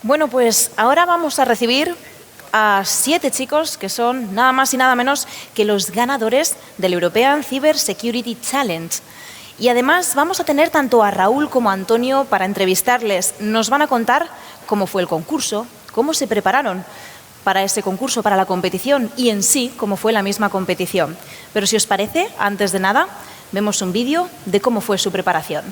Bueno, pues ahora vamos a recibir a 7 chicos que son nada más y nada menos que los ganadores del European Cyber Security Challenge. Y además vamos a tener tanto a Raúl como a Antonio para entrevistarles. Nos van a contar cómo fue el concurso, cómo se prepararon para ese concurso, para la competición y en sí cómo fue la misma competición. Pero si os parece, antes de nada, vemos un vídeo de cómo fue su preparación.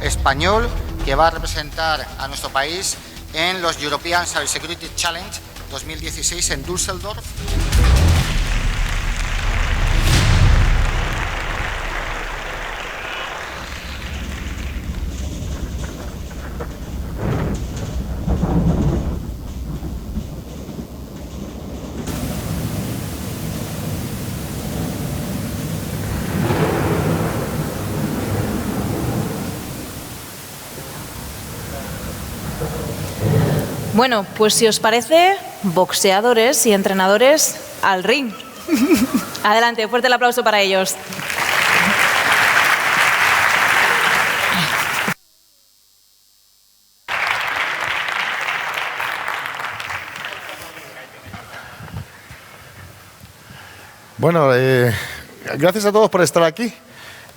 Español que va a representar a nuestro país en los European Cyber Security Challenge 2016 en Düsseldorf. Bueno, pues si os parece, boxeadores y entrenadores al ring. Adelante, fuerte el aplauso para ellos. Bueno, gracias a todos por estar aquí.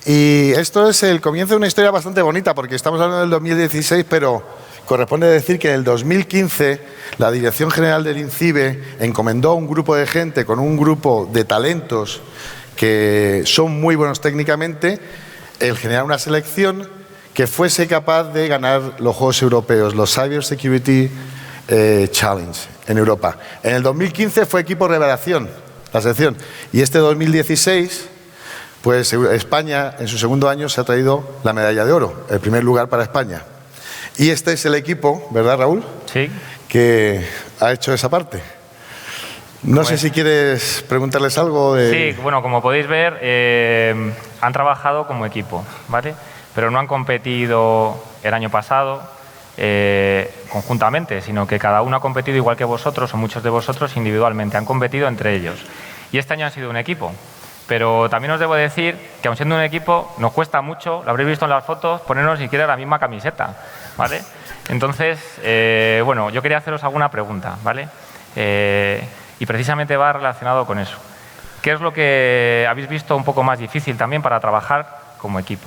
Y esto es el comienzo de una historia bastante bonita, porque estamos hablando del 2016, pero corresponde decir que en el 2015 la Dirección General del INCIBE encomendó a un grupo de gente con un grupo de talentos que son muy buenos técnicamente el generar una selección que fuese capaz de ganar los Juegos Europeos, los Cyber Security Challenge en Europa. En el 2015 fue equipo revelación la selección y este 2016 pues España en su segundo año se ha traído la medalla de oro, el primer lugar para España. Y este es el equipo, ¿verdad, Raúl? Sí. Que ha hecho esa parte. No sé si quieres preguntarles algo de... Sí, bueno, como podéis ver, han trabajado como equipo, ¿vale? Pero no han competido el año pasado conjuntamente, sino que cada uno ha competido igual que vosotros o muchos de vosotros individualmente. Han competido entre ellos. Y este año han sido un equipo. Pero también os debo decir que, aun siendo un equipo, nos cuesta mucho, lo habréis visto en las fotos, ponernos ni siquiera la misma camiseta, ¿vale? Entonces, bueno, yo quería haceros alguna pregunta, ¿vale? Y precisamente va relacionado con eso. ¿Qué es lo que habéis visto un poco más difícil también para trabajar como equipo?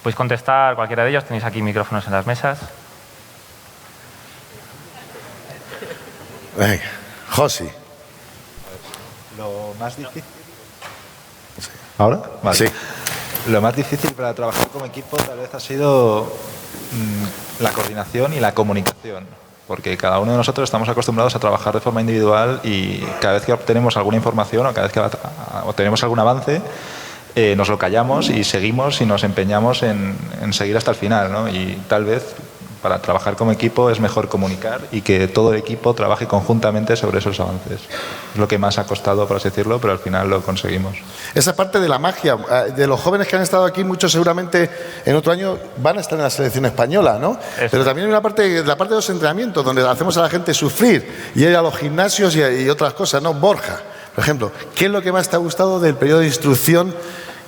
Podéis contestar cualquiera de ellos, tenéis aquí micrófonos en las mesas. Venga, Josi. Lo más difícil... ¿Ahora? Vale. Sí. Lo más difícil para trabajar como equipo tal vez ha sido la coordinación y la comunicación, porque cada uno de nosotros estamos acostumbrados a trabajar de forma individual y cada vez que obtenemos alguna información o cada vez que obtenemos algún avance, nos lo callamos y seguimos y nos empeñamos en seguir hasta el final, ¿no? Y tal vez para trabajar como equipo es mejor comunicar y que todo el equipo trabaje conjuntamente sobre esos avances. Es lo que más ha costado, por así decirlo, pero al final lo conseguimos. Esa parte de la magia, de los jóvenes que han estado aquí, muchos seguramente en otro año van a estar en la selección española, ¿no? Eso. Pero también hay una parte, la parte de los entrenamientos, donde hacemos a la gente sufrir y ir a los gimnasios y otras cosas, ¿no? Borja, por ejemplo, ¿qué es lo que más te ha gustado del periodo de instrucción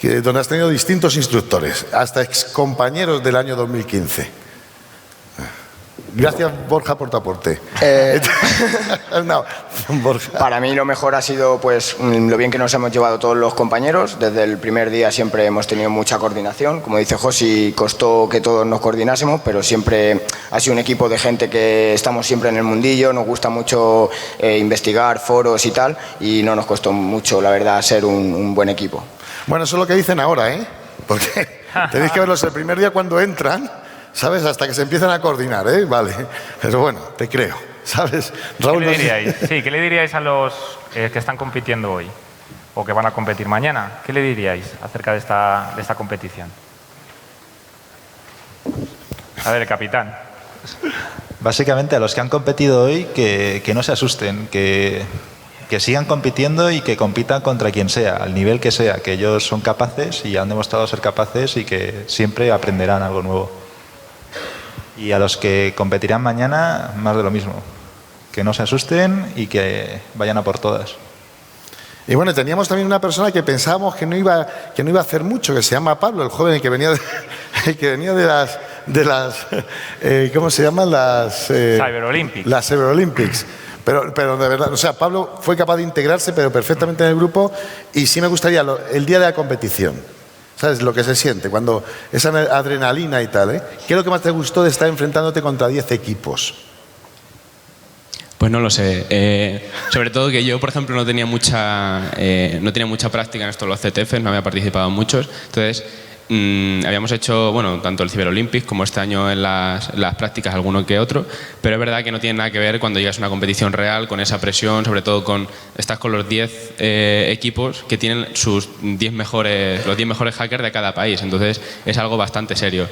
donde has tenido distintos instructores, hasta excompañeros del año 2015? Gracias, Borja, por tu aporte. No, Borja. Para mí lo mejor ha sido pues lo bien que nos hemos llevado todos los compañeros. Desde el primer día siempre hemos tenido mucha coordinación. Como dice Josi, costó que todos nos coordinásemos, pero siempre ha sido un equipo de gente que estamos siempre en el mundillo, nos gusta mucho investigar foros y tal, y no nos costó mucho, la verdad, ser un buen equipo. Bueno, eso es lo que dicen ahora, ¿eh? Porque tenéis que verlos el primer día cuando entran, ¿sabes? Hasta que se empiezan a coordinar, ¿eh? Vale. Pero bueno, te creo, ¿sabes? Raúl, ¿Qué le diríais? Sí, ¿qué le diríais a los que están compitiendo hoy o que van a competir mañana? ¿Qué le diríais acerca de esta competición? A ver, el capitán. Básicamente a los que han competido hoy que no se asusten, que sigan compitiendo y que compitan contra quien sea, al nivel que sea, que ellos son capaces y han demostrado ser capaces y que siempre aprenderán algo nuevo. Y a los que competirán mañana, más de lo mismo. Que no se asusten y que vayan a por todas. Y bueno, teníamos también una persona que pensábamos que no iba a hacer mucho, que se llama Pablo, el joven que venía de las ¿cómo se llaman? Las Cyber Olympics. Las Cyber Olympics. Pero de verdad, o sea, Pablo fue capaz de integrarse, pero perfectamente en el grupo, y sí me gustaría el día de la competición. ¿Sabes lo que se siente? Cuando esa adrenalina y tal, ¿eh? ¿Qué es lo que más te gustó de estar enfrentándote contra 10 equipos? Pues no lo sé. Sobre todo que yo, por ejemplo, no tenía mucha práctica en esto de los CTFs, no había participado en muchos. Entonces, habíamos hecho, bueno, tanto el Cyber Olympics como este año en las prácticas alguno que otro, pero es verdad que no tiene nada que ver cuando llegas a una competición real, con esa presión, sobre todo estás con los 10 equipos que tienen los 10 mejores hackers de cada país, entonces es algo bastante serio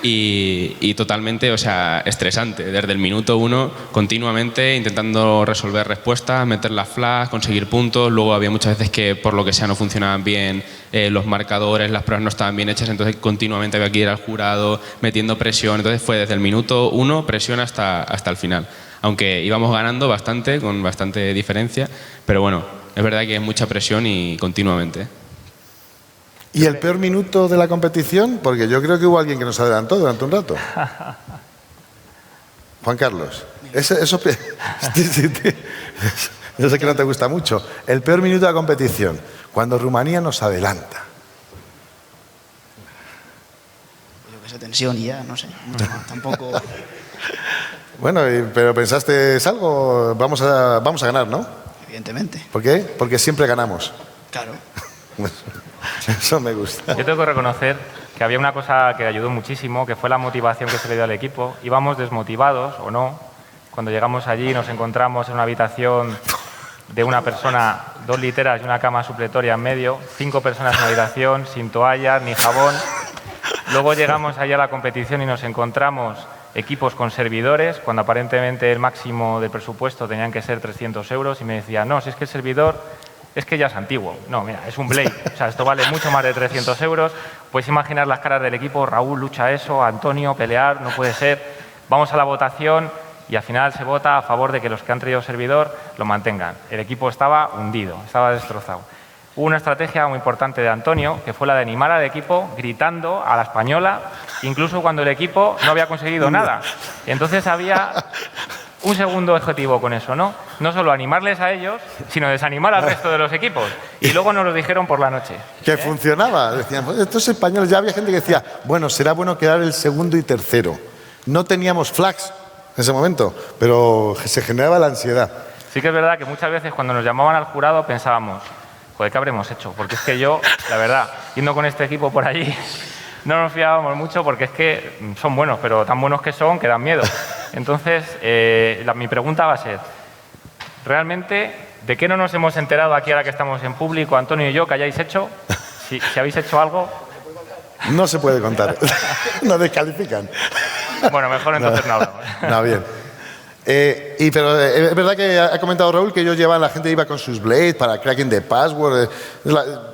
y totalmente, o sea, estresante, desde el minuto 1 continuamente intentando resolver respuestas, meter las flags, conseguir puntos. Luego había muchas veces que por lo que sea no funcionaban bien los marcadores, las pruebas no estaban bien hechas, entonces continuamente había que ir al jurado metiendo presión. Entonces fue desde el minuto 1 presión hasta el final, aunque íbamos ganando bastante, con bastante diferencia, pero bueno, es verdad que es mucha presión y continuamente. ¿Y el peor minuto de la competición? Porque yo creo que hubo alguien que nos adelantó durante un rato. Juan Carlos. Yo sé que no te gusta mucho. El peor minuto de la competición, cuando Rumanía nos adelanta. Yo que sé, tensión y ya, no sé. Tampoco... Bueno, pero pensaste, ¿es algo? Vamos a ganar, ¿no? Evidentemente. ¿Por qué? Porque siempre ganamos. Claro. Eso me gusta. Yo tengo que reconocer que había una cosa que ayudó muchísimo, que fue la motivación que se le dio al equipo. Íbamos desmotivados o no. Cuando llegamos allí nos encontramos en una habitación de una persona, 2 literas y una cama supletoria en medio, 5 personas en la habitación, sin toallas ni jabón. Luego llegamos allá a la competición y nos encontramos equipos con servidores, cuando aparentemente el máximo del presupuesto tenían que ser 300 euros, y me decía, no, si es que el servidor es que ya es antiguo. No, mira, es un Blade, o sea, esto vale mucho más de 300 euros. Puedes imaginar las caras del equipo, Raúl lucha eso, Antonio pelear, no puede ser. Vamos a la votación y al final se vota a favor de que los que han traído servidor lo mantengan. El equipo estaba hundido, estaba destrozado. Hubo una estrategia muy importante de Antonio, que fue la de animar al equipo gritando a la española, incluso cuando el equipo no había conseguido nada. Y entonces había un segundo objetivo con eso, ¿no? No solo animarles a ellos, sino desanimar al resto de los equipos. Y luego nos lo dijeron por la noche. Que funcionaba. Decían, pues estos españoles, ya había gente que decía, bueno, será bueno quedar el segundo y tercero. No teníamos flags en ese momento, pero se generaba la ansiedad. Sí que es verdad que muchas veces cuando nos llamaban al jurado pensábamos, joder, ¿qué habremos hecho? Porque es que yo, la verdad, yendo con este equipo por allí, no nos fiábamos mucho porque es que son buenos, pero tan buenos que son que dan miedo. Entonces, mi pregunta va a ser, ¿realmente de qué no nos hemos enterado aquí ahora que estamos en público, Antonio y yo, que hayáis hecho? Si habéis hecho algo... No se puede contar. Nos descalifican. Bueno, mejor entonces no hablamos. No, bien. Pero es verdad que ha comentado Raúl que ellos llevan, la gente iba con sus blades para cracking the password.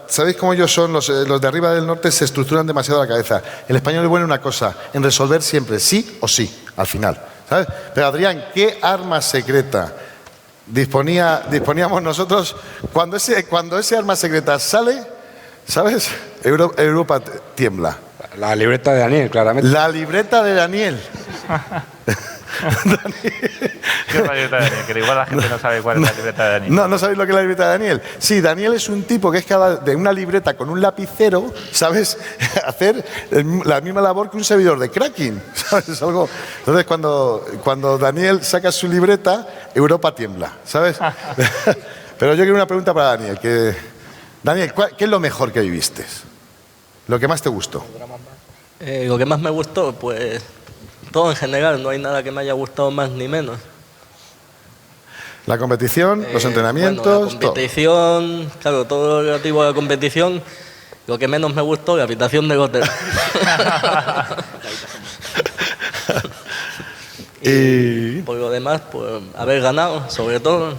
¿Sabéis cómo ellos son? Los de arriba del norte se estructuran demasiado la cabeza. El español es bueno en una cosa, en resolver siempre sí o sí, al final. ¿Sabes? Pero Adrián, ¿qué arma secreta disponíamos nosotros? Cuando ese arma secreta sale, ¿sabes? Europa tiembla. La libreta de Daniel, claramente. La libreta de Daniel. ¿Qué es la libreta de Daniel? Que igual la gente no sabe cuál es la libreta de Daniel. No sabéis lo que es la libreta de Daniel. Sí, Daniel es un tipo que es capaz de una libreta con un lapicero, ¿sabes? Hacer la misma labor que un servidor de cracking, ¿sabes? Es algo... Entonces, cuando Daniel saca su libreta, Europa tiembla, ¿sabes? Pero yo quiero una pregunta para Daniel. Daniel, ¿qué es lo mejor que viviste? ¿Lo que más te gustó? Lo que más me gustó, pues... todo en general, no hay nada que me haya gustado más ni menos. La competición, los entrenamientos, bueno, la competición, todo. Claro, todo lo relativo a la competición. Lo que menos me gustó, la habitación del hotel. y por lo demás, pues haber ganado, sobre todo.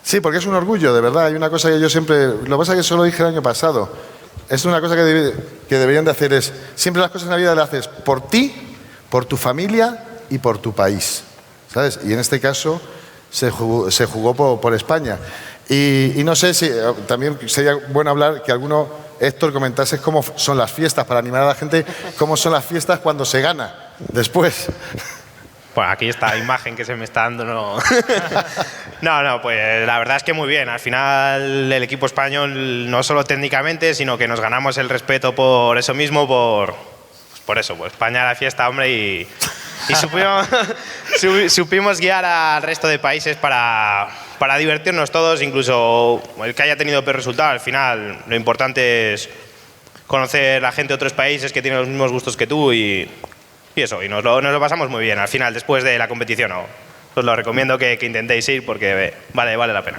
Sí, porque es un orgullo, de verdad. Hay una cosa que yo siempre... Lo que pasa es que eso lo dije el año pasado. Es una cosa que deberían de hacer es... Siempre las cosas en la vida las haces por ti, por tu familia y por tu país, ¿sabes? Y en este caso se jugó por España. Y no sé si... También sería bueno hablar que alguno, Héctor, comentase cómo son las fiestas, para animar a la gente, cómo son las fiestas cuando se gana después. Pues aquí esta imagen que se me está dando, no. No, pues la verdad es que muy bien. Al final el equipo español, no solo técnicamente, sino que nos ganamos el respeto por eso mismo, por eso, por España a la fiesta, hombre, y supimos guiar al resto de países para divertirnos todos, incluso el que haya tenido peor resultado. Al final lo importante es conocer a la gente de otros países que tienen los mismos gustos que tú y eso, y nos lo pasamos muy bien. Al final, después de la competición, os lo recomiendo que intentéis ir porque vale la pena.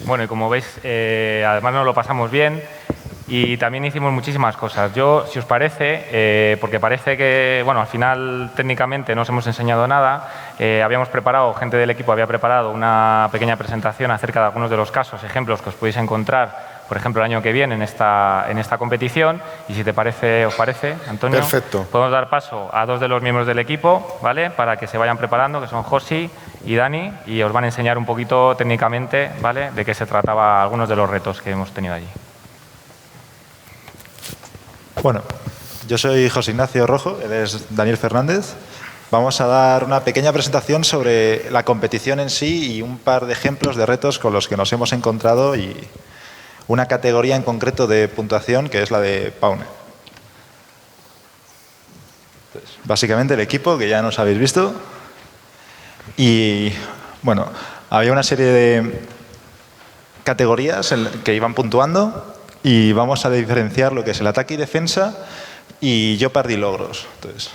Bueno, y como veis, además nos lo pasamos bien y también hicimos muchísimas cosas. Yo, si os parece, porque parece que, bueno, al final técnicamente no os hemos enseñado nada, habíamos preparado, gente del equipo había preparado una pequeña presentación acerca de algunos de los casos, ejemplos que os podéis encontrar, por ejemplo, el año que viene en esta competición. Y si os parece, Antonio, perfecto, podemos dar paso a dos de los miembros del equipo, ¿vale? Para que se vayan preparando, que son Josi y Dani, y os van a enseñar un poquito técnicamente, ¿vale?, de qué se trataba algunos de los retos que hemos tenido allí. Bueno, yo soy José Ignacio Rojo, él es Daniel Fernández. Vamos a dar una pequeña presentación sobre la competición en sí y un par de ejemplos de retos con los que nos hemos encontrado y una categoría en concreto de puntuación que es la de Paune. Entonces, básicamente el equipo, que ya nos habéis visto. Y bueno, había una serie de categorías que iban puntuando y vamos a diferenciar lo que es el ataque y defensa y Jeopardy logros. Entonces,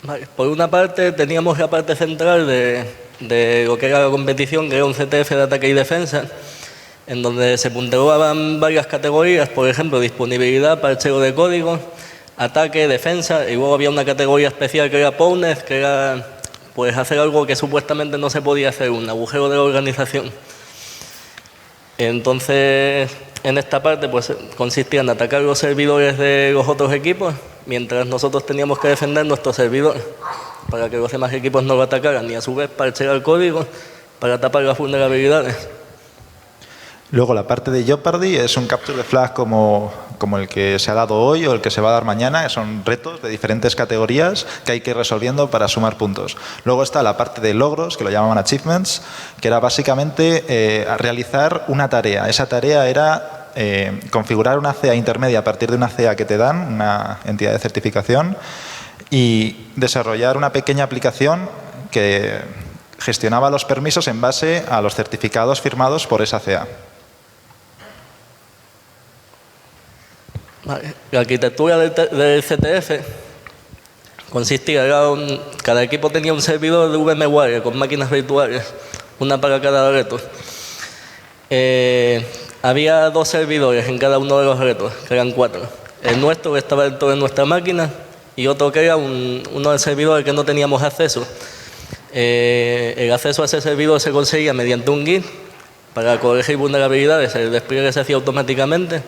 vale, por una parte teníamos la parte central de lo que era la competición, que era un CTF de ataque y defensa, en donde se puntuaban varias categorías, por ejemplo, disponibilidad, parcheo de código, ataque, defensa, y luego había una categoría especial que era Powness, que era pues hacer algo que supuestamente no se podía hacer, un agujero de la organización. Entonces, en esta parte pues consistía en atacar los servidores de los otros equipos, mientras nosotros teníamos que defender nuestro servidor, para que los demás equipos no lo atacaran, y a su vez parchear el código para tapar las vulnerabilidades. Luego la parte de Jeopardy es un capture de flag como el que se ha dado hoy o el que se va a dar mañana, que son retos de diferentes categorías que hay que ir resolviendo para sumar puntos. Luego está la parte de logros, que lo llamaban achievements, que era básicamente realizar una tarea. Esa tarea era configurar una CA intermedia a partir de una CA que te dan, una entidad de certificación, y desarrollar una pequeña aplicación que gestionaba los permisos en base a los certificados firmados por esa CA. Vale. La arquitectura del CTF consistía, cada equipo tenía un servidor de VMware con máquinas virtuales, una para cada reto. Había 2 servidores en cada uno de los retos, que eran 4. El nuestro, que estaba dentro de nuestra máquina, y otro que era uno del servidor al que no teníamos acceso. El acceso a ese servidor se conseguía mediante un Git para corregir vulnerabilidades, el despliegue se hacía automáticamente,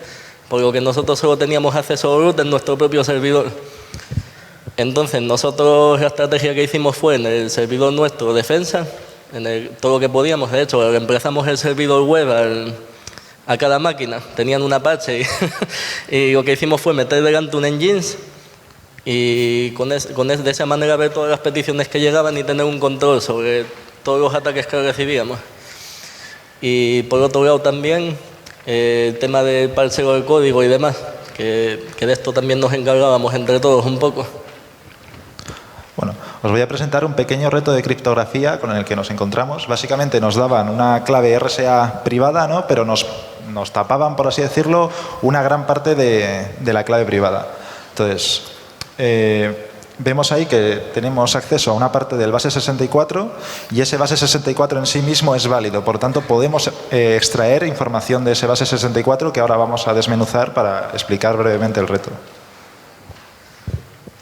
por lo que nosotros solo teníamos acceso root en nuestro propio servidor. Entonces nosotros la estrategia que hicimos fue en el servidor nuestro defensa, todo lo que podíamos. De hecho, reemplazamos el servidor web a cada máquina, tenían un Apache y lo que hicimos fue meter delante un Nginx y de esa manera ver todas las peticiones que llegaban y tener un control sobre todos los ataques que recibíamos. Y por otro lado también el tema del parseo del código y demás, que de esto también nos encargábamos entre todos un poco. Bueno, os voy a presentar un pequeño reto de criptografía con el que nos encontramos. Básicamente nos daban una clave RSA privada, ¿no? Pero nos tapaban, por así decirlo, una gran parte de la clave privada. Entonces, vemos ahí que tenemos acceso a una parte del base 64 y ese base 64 en sí mismo es válido. Por tanto, podemos extraer información de ese base 64 que ahora vamos a desmenuzar para explicar brevemente el reto.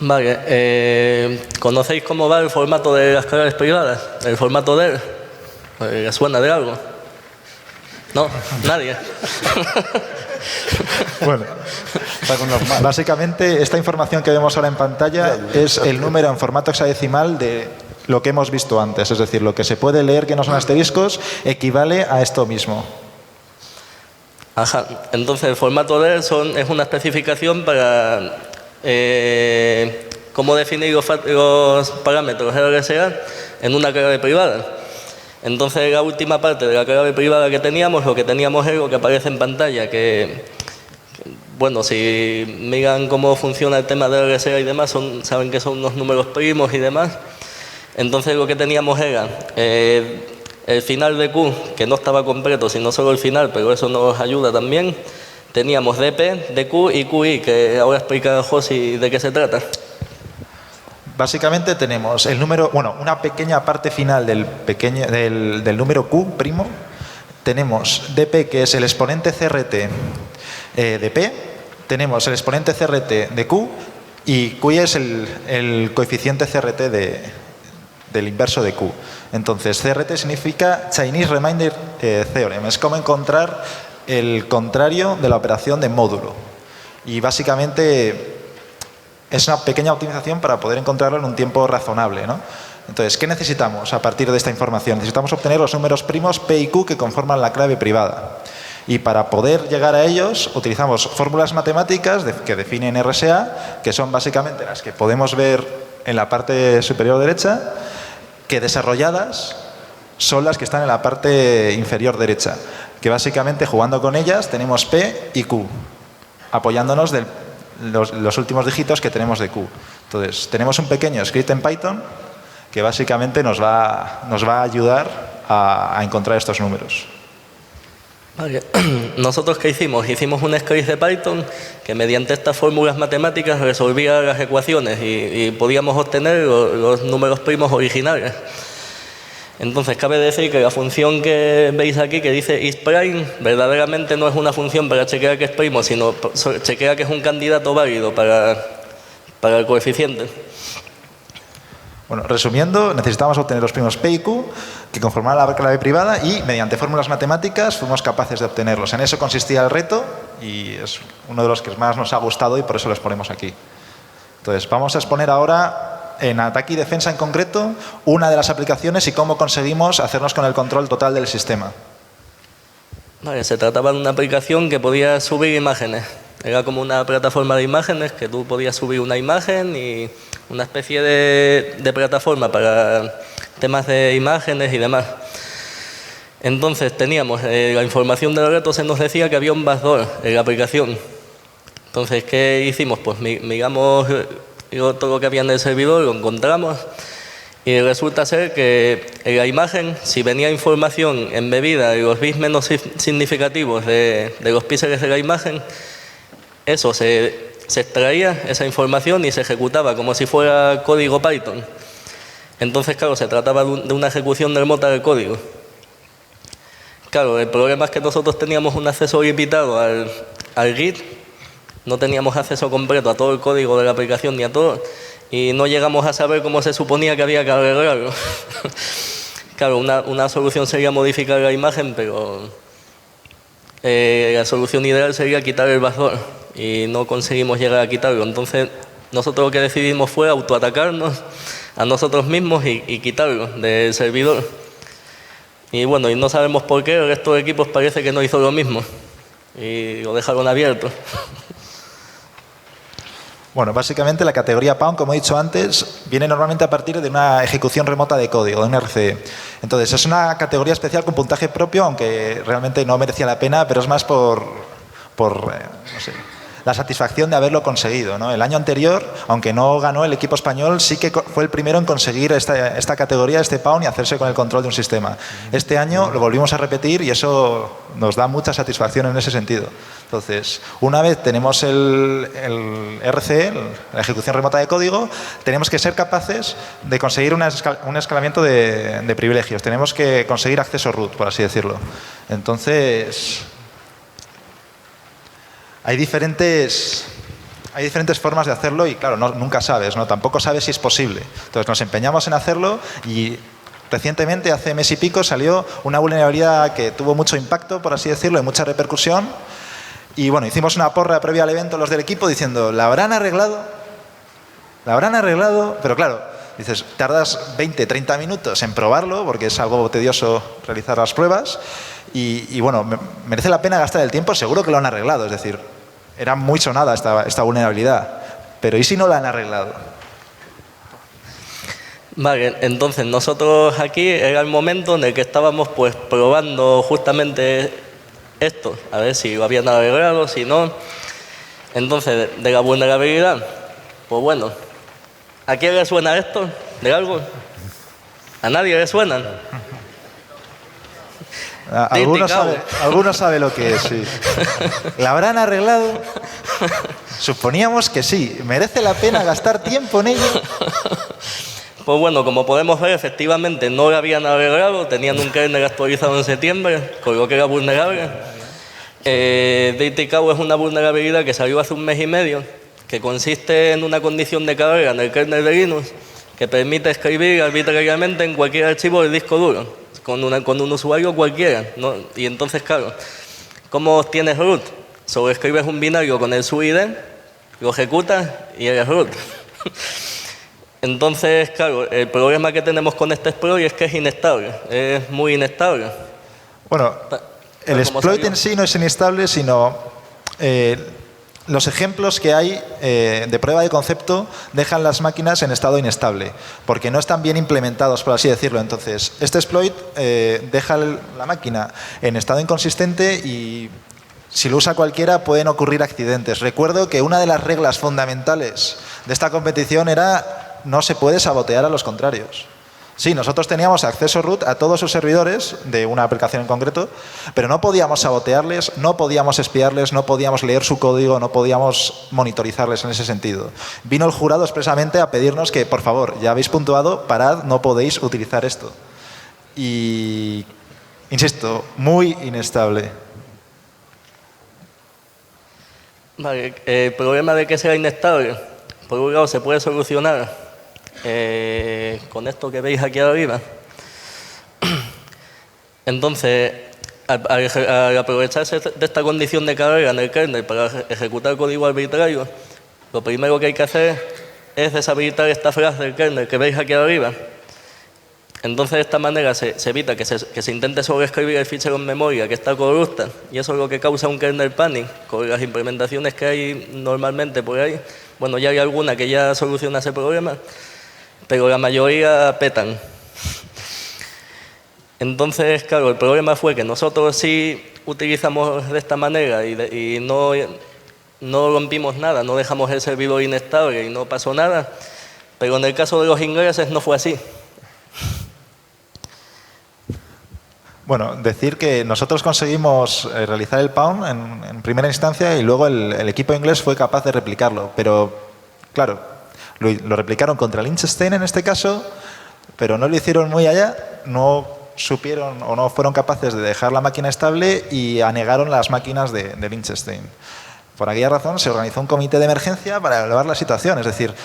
Vale, ¿conocéis cómo va el formato de las claves privadas? ¿El formato DER? ¿Les suena de algo? ¿No? ¿Nadie? Bueno, básicamente esta información que vemos ahora en pantalla es el número en formato hexadecimal de lo que hemos visto antes. Es decir, lo que se puede leer que no son asteriscos equivale a esto mismo. Ajá, entonces el formato DER es una especificación para cómo definir los parámetros RSA en una clave privada. Entonces la última parte de la clave privada que teníamos, lo que teníamos es lo que aparece en pantalla, que bueno, si miran cómo funciona el tema de RSA y demás, saben que son unos números primos y demás. Entonces lo que teníamos era el final de Q, que no estaba completo, sino solo el final, pero eso nos ayuda también. Teníamos DP, DQ y QI, que ahora explica Josi de qué se trata. Básicamente tenemos el número, bueno, una pequeña parte final del número Q primo. Tenemos DP, que es el exponente CRT de P. Tenemos el exponente CRT de Q y QI es el coeficiente CRT del inverso de Q. Entonces, CRT significa Chinese Remainder Theorem. Es como encontrar el contrario de la operación de módulo. Y básicamente es una pequeña optimización para poder encontrarlo en un tiempo razonable, ¿no? Entonces, ¿qué necesitamos a partir de esta información? Necesitamos obtener los números primos P y Q que conforman la clave privada. Y para poder llegar a ellos, utilizamos fórmulas matemáticas que definen RSA, que son básicamente las que podemos ver en la parte superior derecha, que desarrolladas son las que están en la parte inferior derecha, que básicamente jugando con ellas tenemos P y Q, apoyándonos de los últimos dígitos que tenemos de Q. Entonces, tenemos un pequeño script en Python que básicamente nos va a ayudar a encontrar estos números. Vale. ¿Nosotros qué hicimos? Hicimos un script de Python que mediante estas fórmulas matemáticas resolvía las ecuaciones y podíamos obtener los números primos originales. Entonces, cabe decir que la función que veis aquí, que dice isPrime, verdaderamente no es una función para chequear que es primo, sino chequear que es un candidato válido para el coeficiente. Bueno, resumiendo, necesitamos obtener los primos P y Q que conforman la clave privada y mediante fórmulas matemáticas fuimos capaces de obtenerlos. En eso consistía el reto y es uno de los que más nos ha gustado y por eso lo exponemos aquí. Entonces, vamos a exponer ahora en ataque y defensa en concreto una de las aplicaciones y cómo conseguimos hacernos con el control total del sistema. Vale, se trataba de una aplicación que podía subir imágenes. Era como una plataforma de imágenes que tú podías subir una imagen y una especie de plataforma para temas de imágenes y demás. Entonces teníamos la información del reto, se nos decía que había un backdoor en la aplicación. Entonces, ¿qué hicimos? Pues miramos todo lo que había en el servidor, lo encontramos Y resulta ser que en la imagen, si venía información embebida en los bits menos significativos de los píxeles de la imagen, eso se extraía, esa información, y se ejecutaba como si fuera código Python. Entonces, claro, se trataba de una ejecución remota del código. Claro, el problema es que nosotros teníamos un acceso limitado al Git, no teníamos acceso completo a todo el código de la aplicación ni a todo, y no llegamos a saber cómo se suponía que había que arreglarlo. Claro, una solución sería modificar la imagen, pero la solución ideal sería quitar el backdoor, y no conseguimos llegar a quitarlo. Entonces, nosotros lo que decidimos fue autoatacarnos a nosotros mismos y quitarlo del servidor. Y bueno, y no sabemos por qué, el resto de equipos parece que no hizo lo mismo y lo dejaron abierto. Bueno, básicamente la categoría Pound, como he dicho antes, viene normalmente a partir de una ejecución remota de código, de un RCE. Entonces, es una categoría especial con puntaje propio, aunque realmente no merecía la pena, pero es más por no sé, la satisfacción de haberlo conseguido, ¿no? El año anterior, aunque no ganó el equipo español, sí que fue el primero en conseguir esta categoría, este Pound, y hacerse con el control de un sistema. Este año lo volvimos a repetir y eso nos da mucha satisfacción en ese sentido. Entonces, una vez tenemos el RCE, la ejecución remota de código, tenemos que ser capaces de conseguir un escalamiento de privilegios. Tenemos que conseguir acceso root, por así decirlo. Entonces, hay diferentes formas de hacerlo y, claro, nunca sabes, ¿no? Tampoco sabes si es posible. Entonces, nos empeñamos en hacerlo y recientemente, hace mes y pico, salió una vulnerabilidad que tuvo mucho impacto, por así decirlo, y mucha repercusión. Y bueno, hicimos una porra previa al evento los del equipo diciendo, ¿la habrán arreglado? ¿La habrán arreglado? Pero claro, dices, tardas 20, 30 minutos en probarlo porque es algo tedioso realizar las pruebas y bueno, merece la pena gastar el tiempo, seguro que lo han arreglado, es decir, era muy sonada esta vulnerabilidad, pero ¿y si no la han arreglado? Vale, entonces nosotros aquí era el momento en el que estábamos pues probando justamente esto, a ver si lo habían arreglado, si no. Entonces, de la vulnerabilidad, pues bueno, ¿a quién le suena esto? ¿De algo? ¿A nadie le suena? Algunos saben lo que es, sí. ¿La habrán arreglado? Suponíamos que sí. ¿Merece la pena gastar tiempo en ello? Pues bueno, como podemos ver, efectivamente no lo habían arreglado, tenían un kernel actualizado en septiembre, con lo que era vulnerable. DTKO es una vulnerabilidad que salió hace un mes y medio, que consiste en una condición de carga en el kernel de Linux que permite escribir arbitrariamente en cualquier archivo del disco duro, con un usuario cualquiera, ¿no? Y entonces, claro, ¿cómo obtienes root? Solo escribes un binario con el SUID, lo ejecutas y eres root. Entonces, claro, el problema que tenemos con este exploit es que es inestable, es muy inestable. Bueno, el exploit en sí no es inestable, sino los ejemplos que hay de prueba de concepto dejan las máquinas en estado inestable, porque no están bien implementados, por así decirlo. Entonces, este exploit deja la máquina en estado inconsistente y si lo usa cualquiera pueden ocurrir accidentes. Recuerdo que una de las reglas fundamentales de esta competición era no se puede sabotear a los contrarios. Sí, nosotros teníamos acceso root a todos sus servidores de una aplicación en concreto, pero no podíamos sabotearles, no podíamos espiarles, no podíamos leer su código, no podíamos monitorizarles en ese sentido. Vino el jurado expresamente a pedirnos que, por favor, ya habéis puntuado, parad, no podéis utilizar esto. Y, insisto, muy inestable. Vale, el problema de que sea inestable, por un lado, se puede solucionar con esto que veis aquí arriba. Entonces, al aprovecharse de esta condición de carga en el kernel para ejecutar código arbitrario, lo primero que hay que hacer es deshabilitar esta frase del kernel que veis aquí arriba. Entonces, de esta manera se evita que se intente sobreescribir el fichero en memoria que está corrupta, y eso es lo que causa un kernel panic con las implementaciones que hay normalmente por ahí. Bueno, ya hay alguna que ya soluciona ese problema, pero la mayoría petan. Entonces, claro, el problema fue que nosotros sí utilizamos de esta manera y no rompimos nada, no dejamos el servidor inestable y no pasó nada, pero en el caso de los ingleses no fue así. Bueno, decir que nosotros conseguimos realizar el pound en primera instancia y luego el equipo inglés fue capaz de replicarlo. Pero, claro, lo replicaron contra Liechtenstein en este caso, pero no lo hicieron muy allá, no supieron o no fueron capaces de dejar la máquina estable y anegaron las máquinas de Liechtenstein. Por aquella razón se organizó un comité de emergencia para evaluar la situación. Es decir,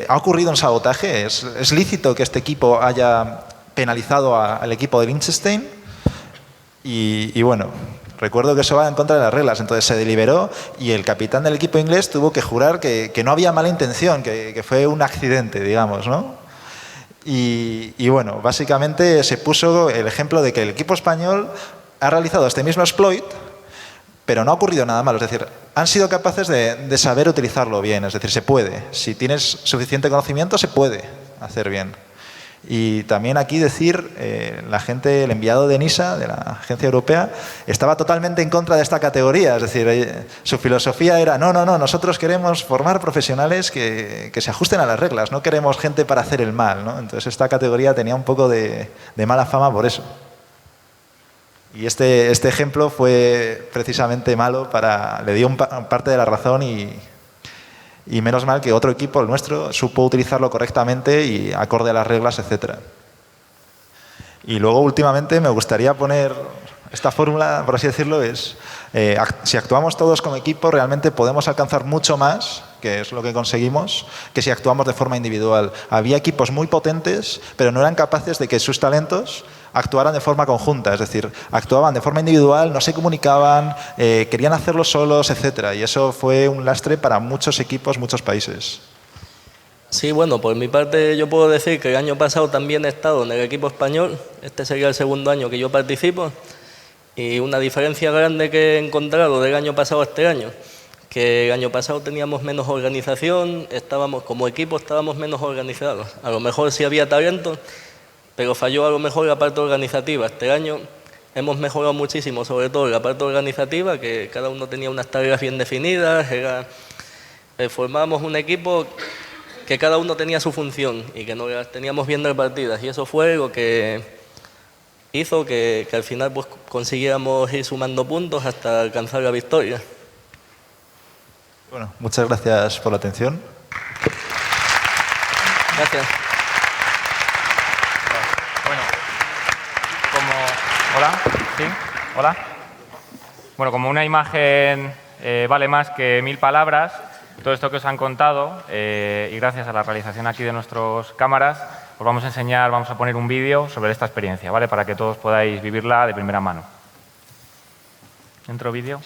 ¿ha ocurrido un sabotaje? ¿Es lícito que este equipo haya penalizado al equipo de Liechtenstein? Y bueno, recuerdo que eso va en contra de las reglas. Entonces se deliberó y el capitán del equipo inglés tuvo que jurar que no había mala intención, que fue un accidente, digamos, ¿no? Y bueno, básicamente se puso el ejemplo de que el equipo español ha realizado este mismo exploit, pero no ha ocurrido nada malo. Es decir, han sido capaces de saber utilizarlo bien. Es decir, se puede. Si tienes suficiente conocimiento, se puede hacer bien. Y también aquí decir, la gente, el enviado de NISA, de la Agencia Europea, estaba totalmente en contra de esta categoría. Es decir, su filosofía era, no, nosotros queremos formar profesionales que se ajusten a las reglas, no queremos gente para hacer el mal, ¿no? Entonces esta categoría tenía un poco de mala fama por eso. Y este ejemplo fue precisamente malo, le dio parte de la razón y menos mal que otro equipo, el nuestro, supo utilizarlo correctamente y acorde a las reglas, etc. Y luego, últimamente, me gustaría poner esta fórmula, por así decirlo, es si actuamos todos como equipo, realmente podemos alcanzar mucho más, que es lo que conseguimos, que si actuamos de forma individual. Había equipos muy potentes, pero no eran capaces de que sus talentos actuaran de forma conjunta, es decir, actuaban de forma individual, no se comunicaban, querían hacerlo solos, etc. Y eso fue un lastre para muchos equipos, muchos países. Sí, bueno, por mi parte yo puedo decir que el año pasado también he estado en el equipo español, este sería el segundo año que yo participo, y una diferencia grande que he encontrado del año pasado a este año, que el año pasado teníamos menos organización, como equipo estábamos menos organizados, a lo mejor sí había talento, pero falló a lo mejor la parte organizativa. Este año hemos mejorado muchísimo, sobre todo la parte organizativa, que cada uno tenía unas tareas bien definidas, formábamos un equipo que cada uno tenía su función y que no las teníamos bien repartidas, y eso fue lo que hizo que al final pues, consiguiéramos ir sumando puntos hasta alcanzar la victoria. Bueno, muchas gracias por la atención. Gracias. Hola, ¿sí? Hola. Bueno, como una imagen vale más que 1000 palabras, todo esto que os han contado, y gracias a la realización aquí de nuestras cámaras, os vamos a enseñar, vamos a poner un vídeo sobre esta experiencia, ¿vale? Para que todos podáis vivirla de primera mano. ¿Entro vídeo?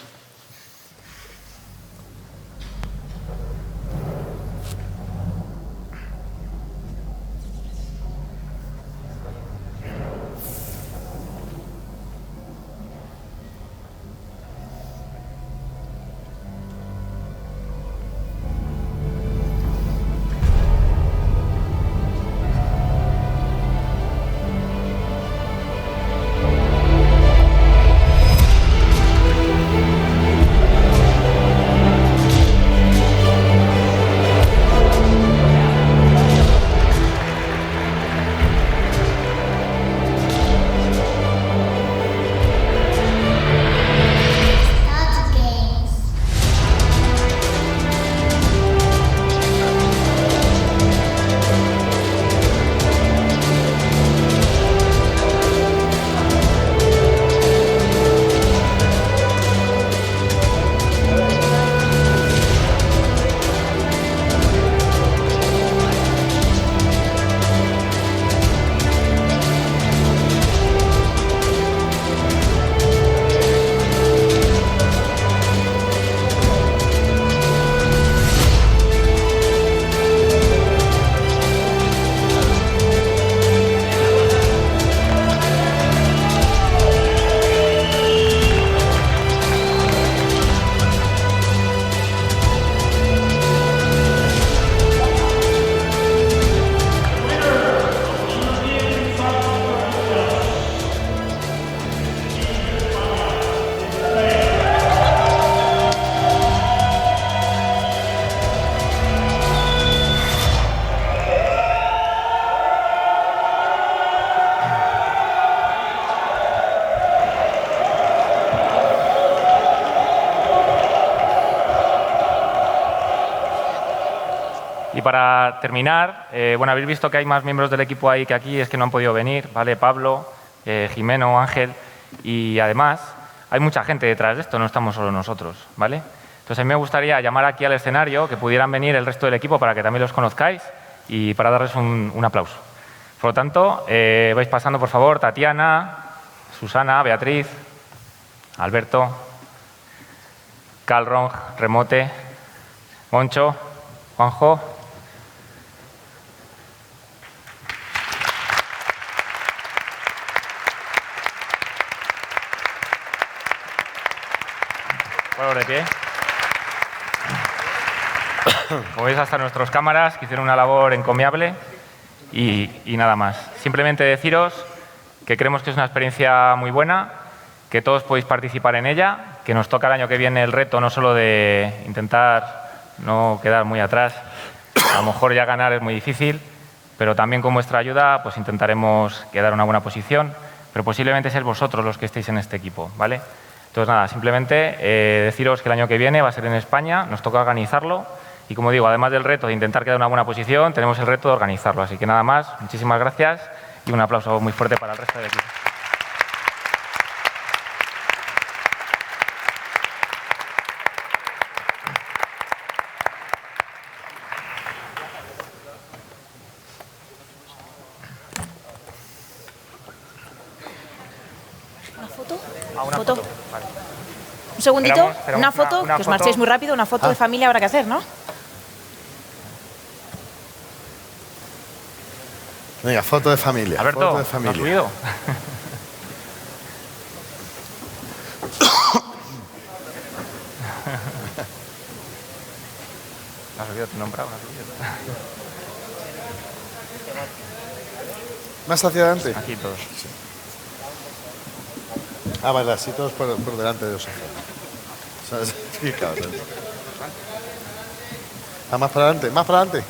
para terminar, bueno, habéis visto que hay más miembros del equipo ahí que aquí, es que no han podido venir, ¿vale? Pablo, Jimeno, Ángel, y además hay mucha gente detrás de esto, no estamos solo nosotros, ¿vale? Entonces a mí me gustaría llamar aquí al escenario, que pudieran venir el resto del equipo para que también los conozcáis y para darles un aplauso. Por lo tanto, vais pasando, por favor, Tatiana, Susana, Beatriz, Alberto, Calrong, Remote, Moncho, Juanjo. Por de pie. Como veis, hasta nuestras cámaras que hicieron una labor encomiable y nada más. Simplemente deciros que creemos que es una experiencia muy buena, que todos podéis participar en ella, que nos toca el año que viene el reto no solo de intentar no quedar muy atrás, a lo mejor ya ganar es muy difícil, pero también con vuestra ayuda pues intentaremos quedar en una buena posición, pero posiblemente ser vosotros los que estéis en este equipo, ¿vale? Entonces nada, simplemente deciros que el año que viene va a ser en España, nos toca organizarlo y como digo, además del reto de intentar quedar en una buena posición, tenemos el reto de organizarlo. Así que nada más, muchísimas gracias y un aplauso muy fuerte para el resto del equipo. ¿Una foto? Una foto. Vale. Un segundito, Esperamos una foto, que os marchéis muy rápido, una foto de familia habrá que hacer, ¿no? Venga, foto de familia. Alberto, foto de ¿no has familia. subido? ¿No has subido tu nombre? ¿No has subido? ¿Más hacia adelante? Aquí todos. Sí. Ah, vale, así todos por delante de los ojos. ¿Sabes? Sí, claro. Ah, más para adelante, más para adelante.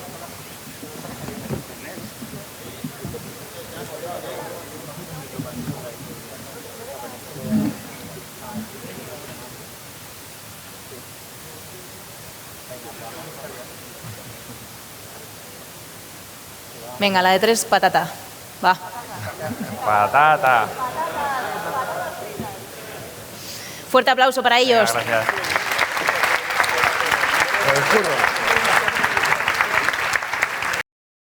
Venga, la de 3, patata. Va. Patata. Fuerte aplauso para ellos. Gracias. Por el curro.